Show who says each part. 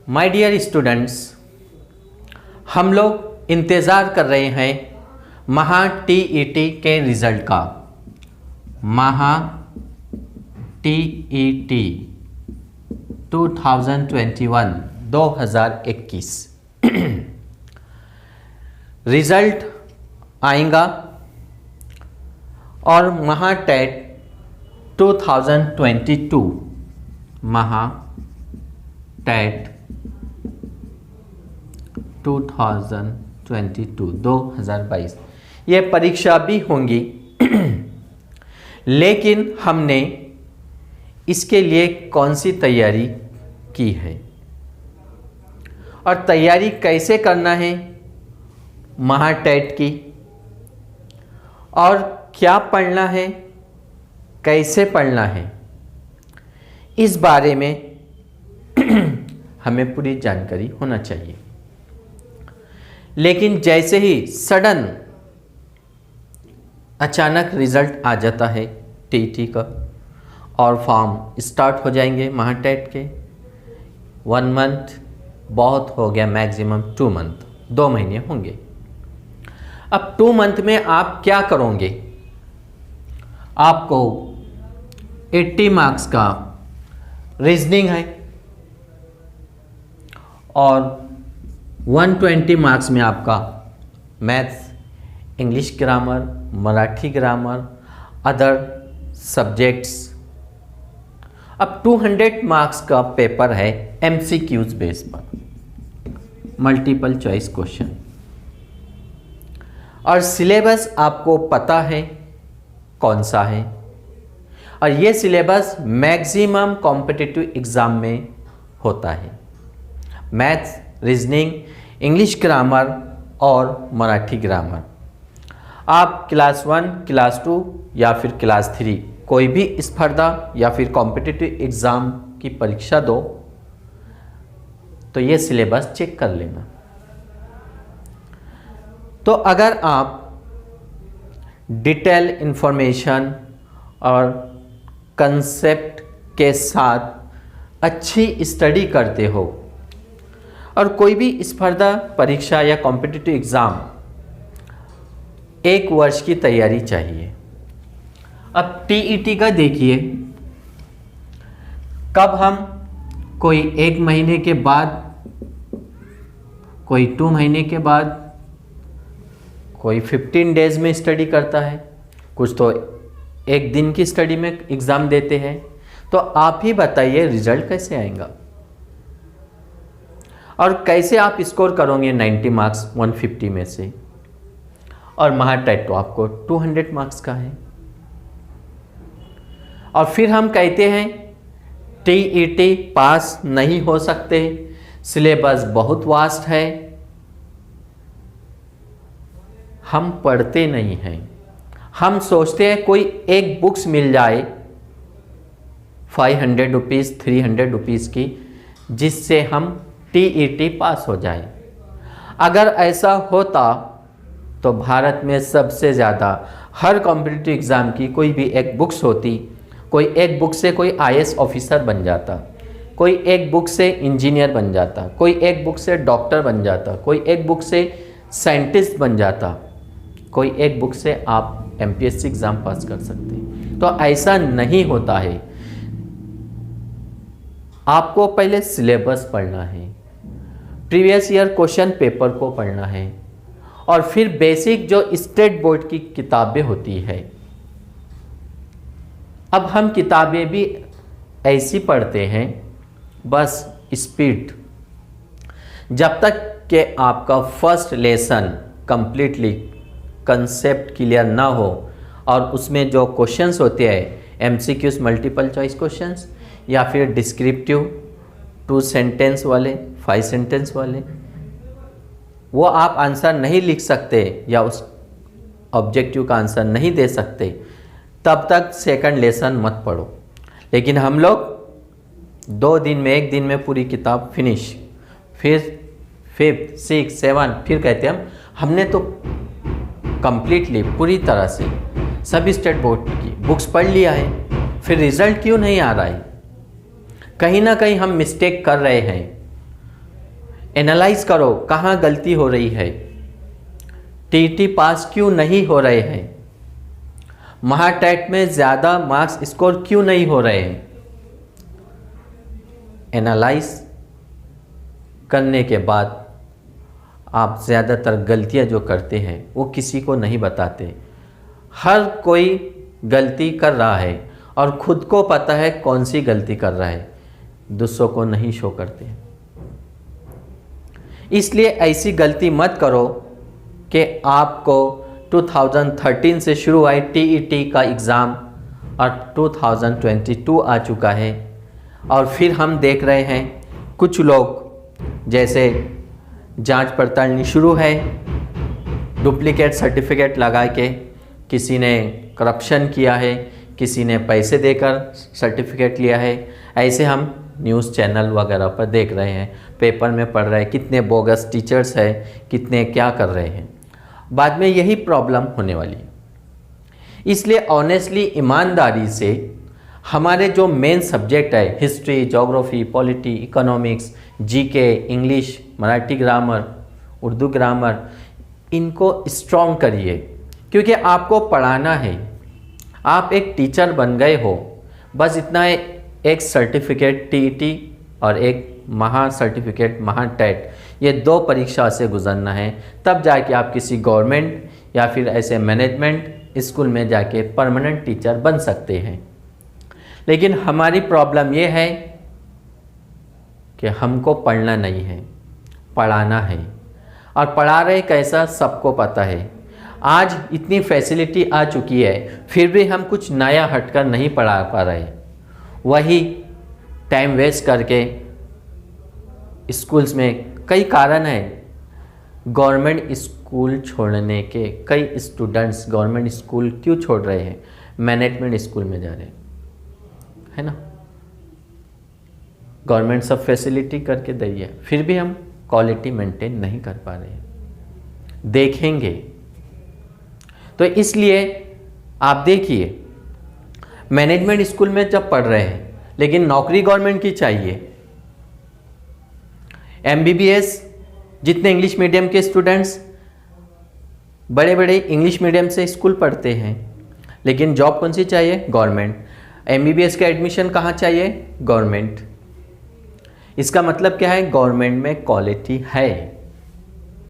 Speaker 1: My dear students, हम लोग इंतज़ार कर रहे हैं महा टीईटी के रिज़ल्ट का। महा टीईटी 2021 रिज़ल्ट आएगा और महा टेट 2022 महा टेट 2022 ये परीक्षा भी होंगी। लेकिन हमने इसके लिए कौन सी तैयारी की है और तैयारी कैसे करना है महा टेट की, और क्या पढ़ना है, कैसे पढ़ना है, इस बारे में हमें पूरी जानकारी होना चाहिए। लेकिन जैसे ही सडन अचानक रिज़ल्ट आ जाता है टीईटी का और फॉर्म स्टार्ट हो जाएंगे महा टेट के, 1 मंथ बहुत हो गया, मैक्सिमम 2 मंथ, 2 महीने होंगे। अब 2 मंथ में आप क्या करोगे? आपको 80 मार्क्स का रीजनिंग है और 120 मार्क्स में आपका maths, English grammar, Marathi grammar, other subjects. अब 200 मार्क्स का पेपर है एमसीक्यूज बेस पर, मल्टीपल चॉइस क्वेश्चन, और सिलेबस आपको पता है कौन सा है, और ये सिलेबस मैक्सिमम कॉम्पिटिटिव एग्जाम में होता है। मैथ्स, रीजनिंग, इंग्लिश ग्रामर और मराठी ग्रामर। आप क्लास 1, क्लास 2 या फिर क्लास 3 कोई भी स्पर्धा या फिर कॉम्पिटिटिव एग्ज़ाम की परीक्षा दो तो ये सिलेबस चेक कर लेना। तो अगर आप डिटेल इंफॉर्मेशन और कंसेप्ट के साथ अच्छी स्टडी करते हो और कोई भी स्पर्धा परीक्षा या कॉम्पिटिटिव एग्ज़ाम 1 वर्ष की तैयारी चाहिए। अब टीईटी का देखिए, कब हम कोई 1 महीने के बाद, कोई 2 महीने के बाद, कोई 15 डेज में स्टडी करता है, कुछ तो 1 दिन की स्टडी में एग्ज़ाम देते हैं। तो आप ही बताइए रिजल्ट कैसे आएगा और कैसे आप स्कोर करोगे 90 मार्क्स 150 में से, और महा टेट तो आपको 200 मार्क्स का है। और फिर हम कहते हैं टीईटी पास नहीं हो सकते, सिलेबस बहुत वास्ट है। हम पढ़ते नहीं हैं, हम सोचते हैं कोई एक बुक्स मिल जाए 500 रुपीज़ 300 रुपीज़ की, जिससे हम टीईटी पास हो जाए। अगर ऐसा होता तो भारत में सबसे ज़्यादा हर कॉम्पिटिटिव एग्ज़ाम की कोई भी एक बुक्स होती, कोई एक बुक से कोई आईएएस ऑफिसर बन जाता, कोई एक बुक से इंजीनियर बन जाता, कोई एक बुक से डॉक्टर बन जाता, कोई एक बुक से साइंटिस्ट बन जाता, कोई एक बुक से आप एमपीएससी एग्ज़ाम पास कर सकते। तो ऐसा नहीं होता है। आपको पहले सिलेबस पढ़ना है, प्रीवियस ईयर क्वेश्चन पेपर को पढ़ना है, और फिर बेसिक जो स्टेट बोर्ड की किताबें होती है। अब हम किताबें भी ऐसी पढ़ते हैं बस स्पीड, जब तक कि आपका first lesson completely concept clear ना हो और उसमें जो क्वेश्चंस होते हैं एमसीक्यूज, मल्टीपल चॉइस क्वेश्चंस, या फिर डिस्क्रिप्टिव 2 सेंटेंस वाले, 5 सेंटेंस वाले, वो आप आंसर नहीं लिख सकते या उस ऑब्जेक्टिव का आंसर नहीं दे सकते, तब तक सेकंड लेसन मत पढ़ो। लेकिन हम लोग 2 दिन में, 1 दिन में पूरी किताब फिनिश, फिर 5th 6th 7 फिर कहते हैं हमने तो कंप्लीटली पूरी तरह से सभी स्टेट बोर्ड की बुक्स पढ़ लिया है, फिर रिज़ल्ट क्यों नहीं आ रहा है? कहीं ना कहीं हम मिस्टेक कर रहे हैं। एनालाइज करो कहाँ गलती हो रही है, टीईटी पास क्यों नहीं हो रहे हैं, महाटेट में ज़्यादा मार्क्स स्कोर क्यों नहीं हो रहे हैं। एनालाइज करने के बाद आप ज़्यादातर गलतियां जो करते हैं वो किसी को नहीं बताते। हर कोई गलती कर रहा है और खुद को पता है कौन सी गलती कर रहा है, दूसरों को नहीं शो करते। इसलिए ऐसी गलती मत करो कि आपको 2013 से शुरू हुआ टीईटी का एग्ज़ाम और 2022 आ चुका है और फिर हम देख रहे हैं कुछ लोग जैसे जांच पड़ताल शुरू है, डुप्लीकेट सर्टिफिकेट लगा के किसी ने करप्शन किया है, किसी ने पैसे देकर सर्टिफिकेट लिया है। ऐसे हम न्यूज़ चैनल वगैरह पर देख रहे हैं, पेपर में पढ़ रहे हैं, कितने बोगस टीचर्स हैं, कितने क्या कर रहे हैं। बाद में यही प्रॉब्लम होने वाली है। इसलिए ऑनेस्टली ईमानदारी से हमारे जो मेन सब्जेक्ट है, history, geography, polity, economics, GK, English, Marathi grammar, Urdu grammar, इनको स्ट्रॉन्ग करिए क्योंकि आपको पढ़ाना है। आप एक टीचर बन गए हो, बस इतना है, एक सर्टिफिकेट टीईटी और एक महा सर्टिफिकेट महाटेट, ये 2 परीक्षा से गुजरना है, तब जाके आप किसी गवर्नमेंट या फिर ऐसे मैनेजमेंट स्कूल में जाके परमानेंट टीचर बन सकते हैं। लेकिन हमारी प्रॉब्लम ये है कि हमको पढ़ना नहीं है, पढ़ाना है। और पढ़ा रहे कैसा सबको पता है। आज इतनी फैसिलिटी आ चुकी है फिर भी हम कुछ नया हटकर नहीं पढ़ा पा रहे, वही टाइम वेस्ट करके स्कूल्स में। कई कारण हैं गवर्नमेंट स्कूल छोड़ने के, कई स्टूडेंट्स गवर्नमेंट स्कूल क्यों छोड़ रहे हैं, मैनेजमेंट स्कूल में जा रहे हैं, है ना। गवर्नमेंट सब फैसिलिटी करके दे रही है, फिर भी हम क्वालिटी मेंटेन नहीं कर पा रहे हैं। देखेंगे तो इसलिए आप देखिए, मैनेजमेंट स्कूल में जब पढ़ रहे हैं लेकिन नौकरी गवर्नमेंट की चाहिए। एमबीबीएस जितने इंग्लिश मीडियम के स्टूडेंट्स बड़े बड़े इंग्लिश मीडियम से स्कूल पढ़ते हैं, लेकिन जॉब कौन सी चाहिए, गवर्नमेंट। एमबीबीएस का एडमिशन कहाँ चाहिए, गवर्नमेंट। इसका मतलब क्या है, गवर्नमेंट में क्वालिटी है।